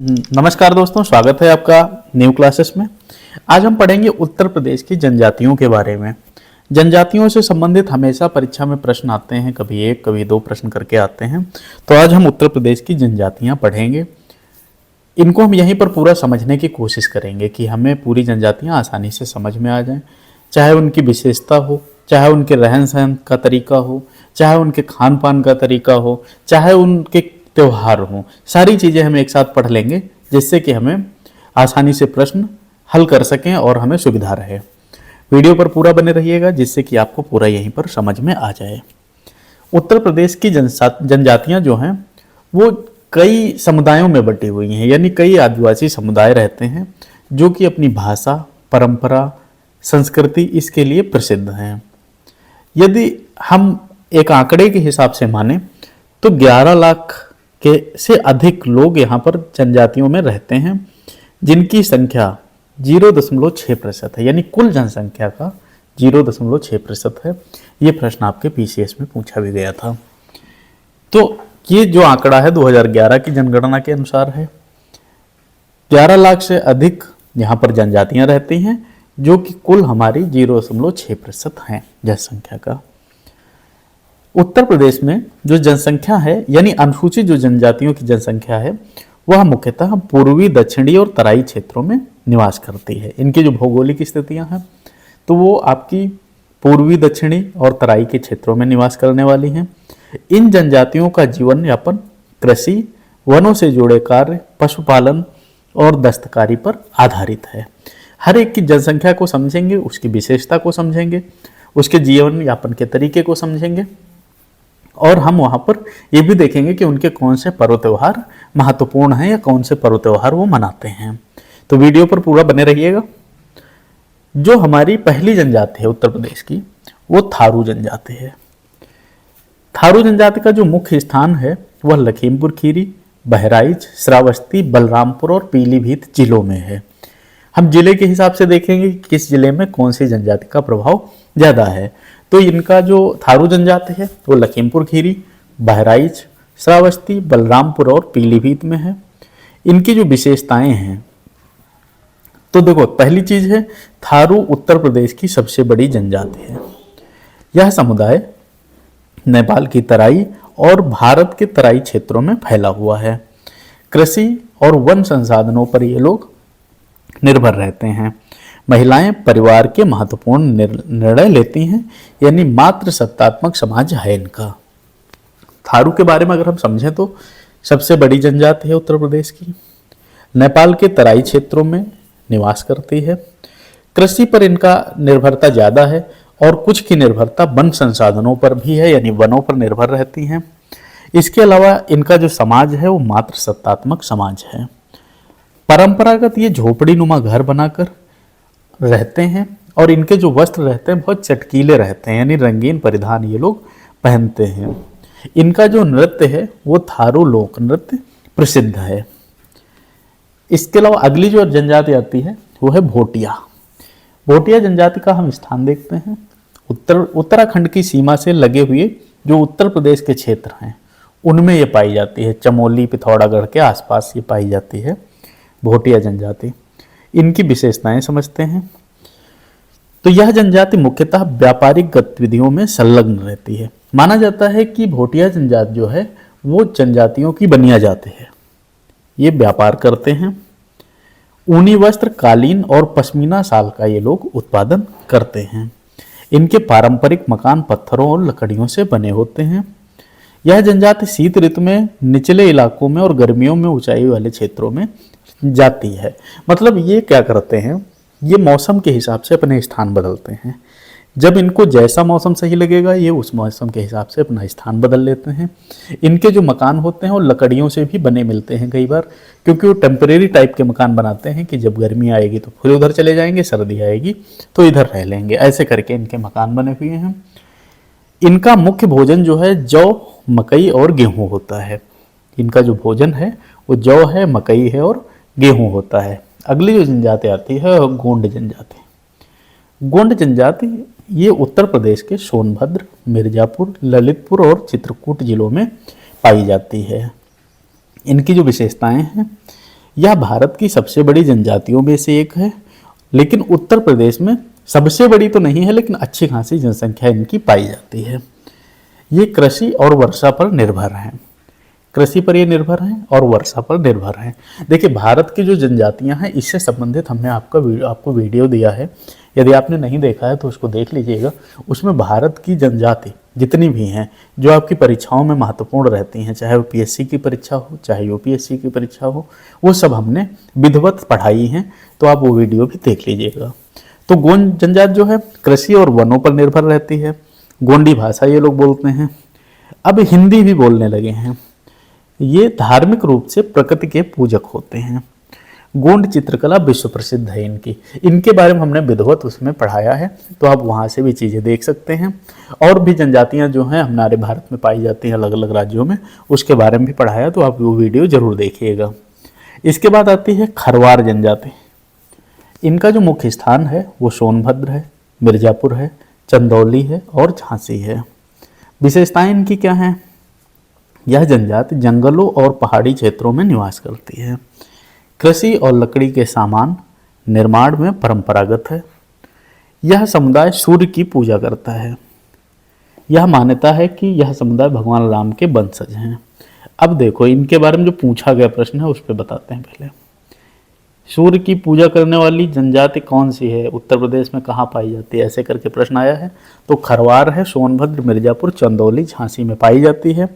नमस्कार दोस्तों, स्वागत है आपका न्यू क्लासेस में। आज हम पढ़ेंगे उत्तर प्रदेश की जनजातियों के बारे में। जनजातियों से संबंधित हमेशा परीक्षा में प्रश्न आते हैं, कभी एक कभी दो प्रश्न करके आते हैं। तो आज हम उत्तर प्रदेश की जनजातियां पढ़ेंगे। इनको हम यहीं पर पूरा समझने की कोशिश करेंगे कि हमें पूरी जनजातियां आसानी से समझ में आ जाएं, चाहे उनकी विशेषता हो, चाहे उनके रहन सहन का तरीका हो, चाहे उनके खान पान का तरीका हो, चाहे उनके त्योहार हों। सारी चीज़ें हम एक साथ पढ़ लेंगे जिससे कि हमें आसानी से प्रश्न हल कर सकें और हमें सुविधा रहे। वीडियो पर पूरा बने रहिएगा जिससे कि आपको पूरा यहीं पर समझ में आ जाए। उत्तर प्रदेश की जनजातियां जो हैं वो कई समुदायों में बटी हुई हैं, यानी कई आदिवासी समुदाय रहते हैं जो कि अपनी भाषा, परंपरा, संस्कृति इसके लिए प्रसिद्ध हैं। यदि हम एक आंकड़े के हिसाब से माने तो 11 लाख के से अधिक लोग यहाँ पर जनजातियों में रहते हैं, जिनकी संख्या 0.6% है, यानी कुल जनसंख्या का 0.6% है। ये प्रश्न आपके पीसीएस में पूछा भी गया था। तो ये जो आंकड़ा है 2011 की जनगणना के अनुसार है। 11 लाख से अधिक यहाँ पर जनजातियां रहती हैं, जो कि कुल हमारी 0.6% हैं जनसंख्या का। उत्तर प्रदेश में जो जनसंख्या है, यानी अनुसूचित जो जनजातियों की जनसंख्या है, वह मुख्यतः पूर्वी, दक्षिणी और तराई क्षेत्रों में निवास करती है। इनकी जो भौगोलिक स्थितियां हैं तो वो आपकी पूर्वी, दक्षिणी और तराई के क्षेत्रों में निवास करने वाली हैं। इन जनजातियों का जीवन यापन कृषि, वनों से जुड़े कार्य, पशुपालन और दस्तकारी पर आधारित है। हर एक की जनसंख्या को समझेंगे, उसकी विशेषता को समझेंगे, उसके जीवन यापन के तरीके को समझेंगे और हम वहाँ पर ये भी देखेंगे कि उनके कौन से पर्व त्योहार महत्वपूर्ण हैं या कौन से पर्व त्योहार वो मनाते हैं। तो वीडियो पर पूरा बने रहिएगा। जो हमारी पहली जनजाति है उत्तर प्रदेश की, वो थारू जनजाति है। थारू जनजाति का जो मुख्य स्थान है वह लखीमपुर खीरी, बहराइच, श्रावस्ती, बलरामपुर और पीलीभीत जिलों में है। हम जिले के हिसाब से देखेंगे कि किस जिले में कौन सी जनजाति का प्रभाव ज़्यादा है। तो इनका जो थारू जनजाति है वो लखीमपुर खीरी, बहराइच, श्रावस्ती, बलरामपुर और पीलीभीत में है। इनकी जो विशेषताएं हैं तो देखो, पहली चीज है थारू उत्तर प्रदेश की सबसे बड़ी जनजाति है। यह समुदाय नेपाल की तराई और भारत के तराई क्षेत्रों में फैला हुआ है। कृषि और वन संसाधनों पर ये लोग निर्भर रहते हैं। महिलाएं परिवार के महत्वपूर्ण निर्णय लेती हैं, यानी मातृ सत्तात्मक समाज है इनका। थारू के बारे में अगर हम समझें तो सबसे बड़ी जनजाति है उत्तर प्रदेश की। नेपाल के तराई क्षेत्रों में निवास करती है। कृषि पर इनका निर्भरता ज़्यादा है और कुछ की निर्भरता वन संसाधनों पर भी है, यानी वनों पर निर्भर रहती हैं। इसके अलावा इनका जो समाज है वो मातृ सत्तात्मक समाज है। परंपरागत ये झोपड़ी नुमा घर बनाकर रहते हैं और इनके जो वस्त्र रहते हैं बहुत चटकीले रहते हैं, यानी रंगीन परिधान ये लोग पहनते हैं। इनका जो नृत्य है वो थारू लोक नृत्य प्रसिद्ध है। इसके अलावा अगली जो जनजाति आती है वो है भोटिया। भोटिया जनजाति का हम स्थान देखते हैं उत्तराखंड की सीमा से लगे हुए जो उत्तर प्रदेश के क्षेत्र हैं उनमें ये पाई जाती है। चमोली, पिथौरागढ़ के आसपास ये पाई जाती है भोटिया जनजाति। इनकी विशेषताएं समझते हैं तो यह जनजाति मुख्यतः व्यापारिक गतिविधियों में संलग्न रहती है। माना जाता है कि भोटिया जनजाति जो है वो जनजातियों की बनिया जाति है। ये व्यापार करते हैं। ऊनी वस्त्र, कालीन और पश्मीना शाल का ये लोग उत्पादन करते हैं। इनके पारंपरिक मकान पत्थरों और लकड़ियों से बने होते हैं। यह जनजाति शीत ऋतु में निचले इलाकों में और गर्मियों में ऊंचाई वाले क्षेत्रों में जाती है। मतलब ये क्या करते हैं, ये मौसम के हिसाब से अपने स्थान बदलते हैं। जब इनको जैसा मौसम सही लगेगा ये उस मौसम के हिसाब से अपना स्थान बदल लेते हैं। इनके जो मकान होते हैं वो लकड़ियों से भी बने मिलते हैं कई बार, क्योंकि वो टेम्परेरी टाइप के मकान बनाते हैं कि जब गर्मी आएगी तो फिर उधर चले जाएंगे, सर्दी आएगी तो इधर रह लेंगे। ऐसे करके इनके मकान बने हुए हैं। इनका मुख्य भोजन जो है जौ, मकई और गेहूँ होता है। इनका जो भोजन है वो जौ है, मकई है और गेहूँ होता है। अगली जो जनजाति आती है गोंड जनजाति। गोंड जनजाति ये उत्तर प्रदेश के सोनभद्र, मिर्जापुर, ललितपुर और चित्रकूट जिलों में पाई जाती है। इनकी जो विशेषताएं हैं, यह भारत की सबसे बड़ी जनजातियों में से एक है, लेकिन उत्तर प्रदेश में सबसे बड़ी तो नहीं है, लेकिन अच्छी खासी जनसंख्या इनकी पाई जाती है। ये कृषि और वर्षा पर निर्भर हैं। कृषि पर ये निर्भर हैं और वर्षा पर निर्भर हैं। देखिए, भारत की जो जनजातियां हैं, इससे संबंधित हमने आपको वीडियो दिया है। यदि आपने नहीं देखा है तो उसको देख लीजिएगा। उसमें भारत की जनजाति जितनी भी हैं, जो आपकी परीक्षाओं में महत्वपूर्ण रहती हैं, चाहे वो पीएससी की परीक्षा हो, चाहे यूपीएससी की परीक्षा हो, वो सब हमने विधिवत पढ़ाई हैं। तो आप वो वीडियो भी देख लीजिएगा। तो गोंड जनजाति जो है कृषि और वनों पर निर्भर रहती है। गोंडी भाषा ये लोग बोलते हैं। अब हिंदी भी बोलने लगे हैं। ये धार्मिक रूप से प्रकृति के पूजक होते हैं। गोंड चित्रकला विश्व प्रसिद्ध है इनकी। इनके बारे में हमने विधिवत उसमें पढ़ाया है, तो आप वहाँ से भी चीज़ें देख सकते हैं। और भी जनजातियाँ जो हैं हमारे भारत में पाई जाती हैं अलग अलग राज्यों में, उसके बारे में भी पढ़ाया, तो आप वो वीडियो जरूर देखिएगा। इसके बाद आती है खरवार जनजाति। इनका जो मुख्य स्थान है वो सोनभद्र है, मिर्जापुर है, चंदौली है और झांसी है। विशेषताएं इनकी क्या हैं? यह जनजाति जंगलों और पहाड़ी क्षेत्रों में निवास करती है। कृषि और लकड़ी के सामान निर्माण में परंपरागत है। यह समुदाय सूर्य की पूजा करता है। यह मान्यता है कि यह समुदाय भगवान राम के वंशज हैं। अब देखो, इनके बारे में जो पूछा गया प्रश्न है उस पर बताते हैं। पहले, सूर्य की पूजा करने वाली जनजाति कौन सी है, उत्तर प्रदेश में कहाँ पाई जाती है, ऐसे करके प्रश्न आया है। तो खरवार है, सोनभद्र, मिर्जापुर, चंदौली, झांसी में पाई जाती है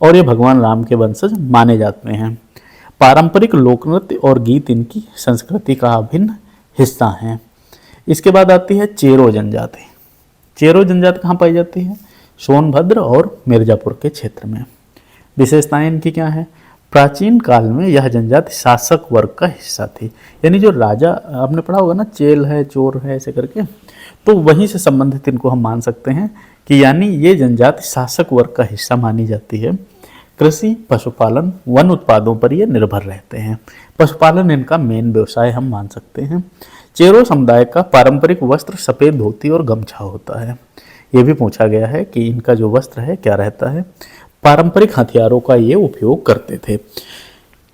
और ये भगवान राम के वंशज माने जाते हैं। पारंपरिक लोकनृत्य और गीत इनकी संस्कृति का अभिन्न हिस्सा हैं। इसके बाद आती है चेरो जनजाति। चेरो जनजाति कहाँ पाई जाती है? सोनभद्र और मिर्जापुर के क्षेत्र में। विशेषताएं इनकी क्या है? प्राचीन काल में यह जनजाति शासक वर्ग का हिस्सा थी। यानी जो राजा, आपने पढ़ा होगा ना, चेल है, चोर है, ऐसे करके, तो वहीं से संबंधित इनको हम मान सकते हैं कि यानी ये जनजाति शासक वर्ग का हिस्सा मानी जाती है। कृषि, पशुपालन, वन उत्पादों पर ये निर्भर रहते हैं। पशुपालन इनका मेन व्यवसाय हम मान सकते हैं। चेरो समुदाय का पारंपरिक वस्त्र सफ़ेद धोती और गमछा होता है। ये भी पूछा गया है कि इनका जो वस्त्र है क्या रहता है। पारंपरिक हथियारों का ये उपयोग करते थे।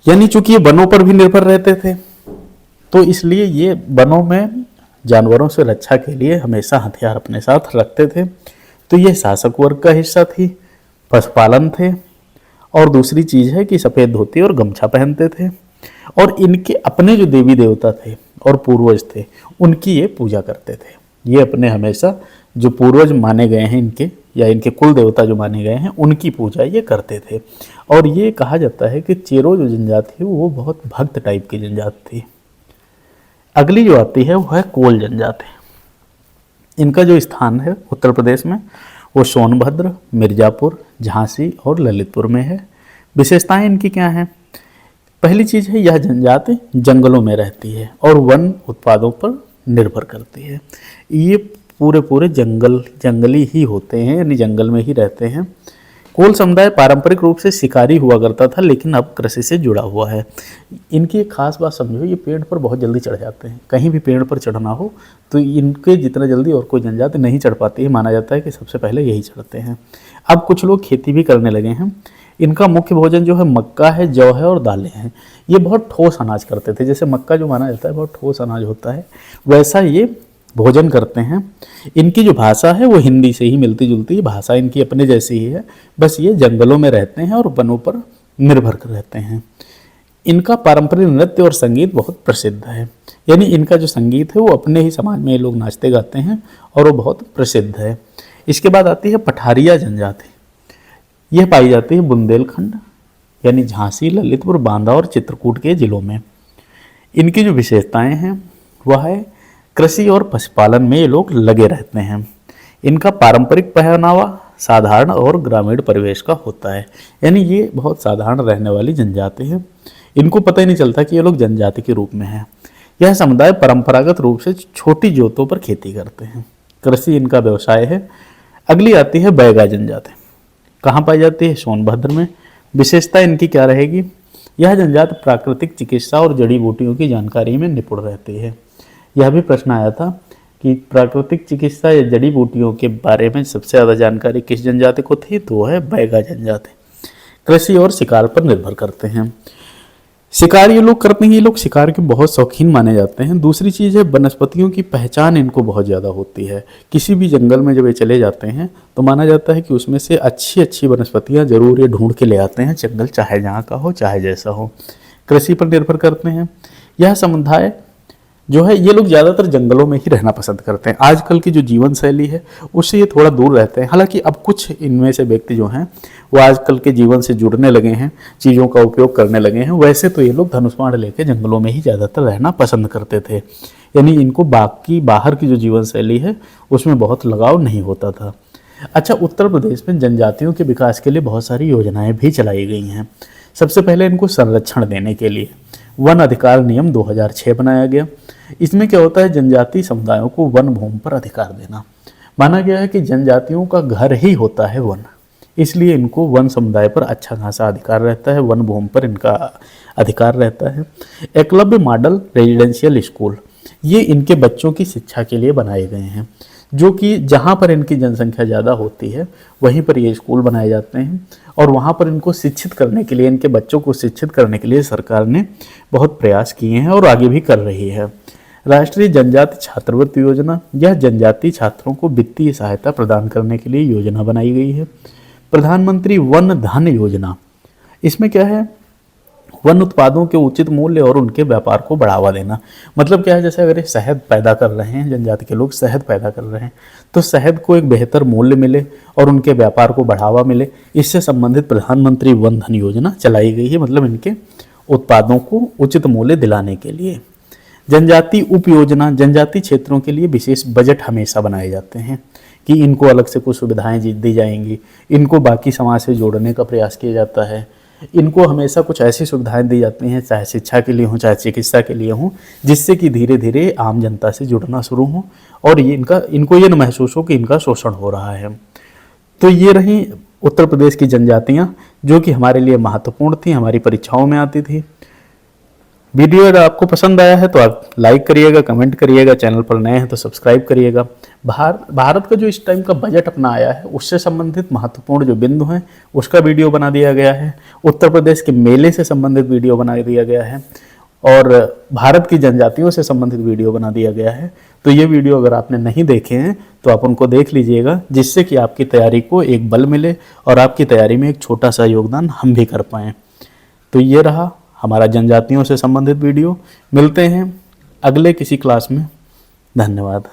यानी चूंकि ये वनों पर भी निर्भर रहते थे, तो इसलिए ये वनों में जानवरों से रक्षा के लिए हमेशा हथियार अपने साथ रखते थे। तो ये शासक वर्ग का हिस्सा थी, पशुपालन थे, और दूसरी चीज़ है कि सफ़ेद धोती और गमछा पहनते थे। और इनके अपने जो देवी देवता थे और पूर्वज थे, उनकी ये पूजा करते थे। ये अपने हमेशा जो पूर्वज माने गए हैं इनके, या इनके कुल देवता जो माने गए हैं, उनकी पूजा ये करते थे। और ये कहा जाता है कि चेरो जो जनजाति है वो बहुत भक्त टाइप की जनजाति थी। अगली जो आती है वो है कोल जनजाति। इनका जो स्थान है उत्तर प्रदेश में वो सोनभद्र, मिर्जापुर, झांसी और ललितपुर में है। विशेषताएं इनकी क्या हैं? पहली चीज़ है, यह जनजाति जंगलों में रहती है और वन उत्पादों पर निर्भर करती है। ये पूरे जंगली ही होते हैं, यानी जंगल में ही रहते हैं। कोल समुदाय पारंपरिक रूप से शिकारी हुआ करता था, लेकिन अब कृषि से जुड़ा हुआ है। इनकी एक खास बात समझो, ये पेड़ पर बहुत जल्दी चढ़ जाते हैं। कहीं भी पेड़ पर चढ़ना हो तो इनके जितना जल्दी और कोई जनजाति नहीं चढ़ पाती है। माना जाता है कि सबसे पहले यही चढ़ते हैं। अब कुछ लोग खेती भी करने लगे हैं। इनका मुख्य भोजन जो है मक्का है, जौ है और दालें हैं। ये बहुत ठोस अनाज करते थे। जैसे मक्का जो माना जाता है बहुत ठोस अनाज होता है, वैसा ये भोजन करते हैं। इनकी जो भाषा है वो हिंदी से ही मिलती जुलती भाषा इनकी अपने जैसी ही है, बस ये जंगलों में रहते हैं और वनों पर निर्भर कर रहते हैं। इनका पारंपरिक नृत्य और संगीत बहुत प्रसिद्ध है। यानी इनका जो संगीत है वो अपने ही समाज में ये लोग नाचते गाते हैं और वो बहुत प्रसिद्ध है। इसके बाद आती है पठारिया जनजाति। यह पाई जाती है बुंदेलखंड, यानी झांसी, ललितपुर, बांदा और चित्रकूट के जिलों में। इनकी जो विशेषताएं हैं वह है कृषि और पशुपालन में ये लोग लगे रहते हैं। इनका पारंपरिक पहनावा साधारण और ग्रामीण परिवेश का होता है। यानी ये बहुत साधारण रहने वाली जनजाति है। इनको पता ही नहीं चलता कि ये लोग जनजाति के रूप में हैं। यह समुदाय परंपरागत रूप से छोटी जोतों पर खेती करते हैं। कृषि इनका व्यवसाय है। अगली आती है बैगा जनजाति। कहाँ पाई जाती है? सोनभद्र में। विशेषता इनकी क्या रहेगी? यह जनजाति प्राकृतिक चिकित्सा और जड़ी बूटियों की जानकारी में निपुण रहती है। यह भी प्रश्न आया था कि प्राकृतिक चिकित्सा या जड़ी बूटियों के बारे में सबसे ज़्यादा जानकारी किस जनजाति को थी? तो है बैगा जनजाति। कृषि और शिकार पर निर्भर करते हैं। शिकार ये लोग करते हैं, ये लोग शिकार के बहुत शौकीन माने जाते हैं। दूसरी चीज़ है वनस्पतियों की पहचान इनको बहुत ज़्यादा होती है। किसी भी जंगल में जब ये चले जाते हैं तो माना जाता है कि उसमें से अच्छी अच्छी वनस्पतियाँ जरूर ये ढूंढ के ले आते हैं, जंगल चाहे जहाँ का हो चाहे जैसा हो। कृषि पर निर्भर करते हैं। यह समुदाय जो है ये लोग ज़्यादातर जंगलों में ही रहना पसंद करते हैं। आजकल की जो जीवन शैली है उससे ये थोड़ा दूर रहते हैं। हालांकि अब कुछ इनमें से व्यक्ति जो हैं वो आजकल के जीवन से जुड़ने लगे हैं, चीज़ों का उपयोग करने लगे हैं। वैसे तो ये लोग धनुष बाण लेके जंगलों में ही ज़्यादातर रहना पसंद करते थे, यानी इनको बाकी बाहर की जो जीवन शैली है उसमें बहुत लगाव नहीं होता था। अच्छा, उत्तर प्रदेश में जनजातियों के विकास के लिए बहुत सारी योजनाएं भी चलाई गई हैं। सबसे पहले इनको संरक्षण देने के लिए वन अधिकार नियम 2006 बनाया गया। इसमें क्या होता है, जनजातीय समुदायों को वन भूमि पर अधिकार देना। माना गया है कि जनजातियों का घर ही होता है वन, इसलिए इनको वन समुदाय पर अच्छा खासा अधिकार रहता है, वन भूमि पर इनका अधिकार रहता है। एकलव्य मॉडल रेजिडेंशियल स्कूल, ये इनके बच्चों की शिक्षा के लिए बनाए गए हैं, जो कि जहाँ पर इनकी जनसंख्या ज़्यादा होती है वहीं पर ये स्कूल बनाए जाते हैं। और वहाँ पर इनको शिक्षित करने के लिए, इनके बच्चों को शिक्षित करने के लिए सरकार ने बहुत प्रयास किए हैं और आगे भी कर रही है। राष्ट्रीय जनजाति छात्रवृत्ति योजना, यह जनजातीय छात्रों को वित्तीय सहायता प्रदान करने के लिए योजना बनाई गई है। प्रधानमंत्री वन धन योजना, इसमें क्या है, वन उत्पादों के उचित मूल्य और उनके व्यापार को बढ़ावा देना। मतलब क्या है, जैसे अगर ये शहद पैदा कर रहे हैं, जनजाति के लोग शहद पैदा कर रहे हैं, तो शहद को एक बेहतर मूल्य मिले और उनके व्यापार को बढ़ावा मिले, इससे संबंधित प्रधानमंत्री वन धन योजना चलाई गई है। मतलब इनके उत्पादों को उचित मूल्य दिलाने के लिए। जनजाति उप योजना, जनजाति क्षेत्रों के लिए विशेष बजट हमेशा बनाए जाते हैं कि इनको अलग से कुछ सुविधाएं दी जाएंगी, इनको बाकी समाज से जोड़ने का प्रयास किया जाता है। इनको हमेशा कुछ ऐसी सुविधाएं दी जाती हैं, चाहे शिक्षा के लिए हो चाहे चिकित्सा के लिए हो, जिससे कि धीरे धीरे आम जनता से जुड़ना शुरू हो और ये इनको ये न महसूस हो कि इनका शोषण हो रहा है। तो ये रही उत्तर प्रदेश की जनजातियां, जो कि हमारे लिए महत्वपूर्ण थी, हमारी परीक्षाओं में आती थी। वीडियो अगर आपको पसंद आया है तो आप लाइक करिएगा, कमेंट करिएगा, चैनल पर नए हैं तो सब्सक्राइब करिएगा। भारत का जो इस टाइम का बजट अपना आया है उससे संबंधित महत्वपूर्ण जो बिंदु हैं उसका वीडियो बना दिया गया है। उत्तर प्रदेश के मेले से संबंधित वीडियो बना दिया गया है और भारत की जनजातियों से संबंधित वीडियो बना दिया गया है। तो ये वीडियो अगर आपने नहीं देखे हैं तो आप उनको देख लीजिएगा, जिससे कि आपकी तैयारी को एक बल मिले और आपकी तैयारी में एक छोटा सा योगदान हम भी कर पाएँ। तो ये रहा हमारा जनजातियों से संबंधित वीडियो। मिलते हैं अगले किसी क्लास में। धन्यवाद।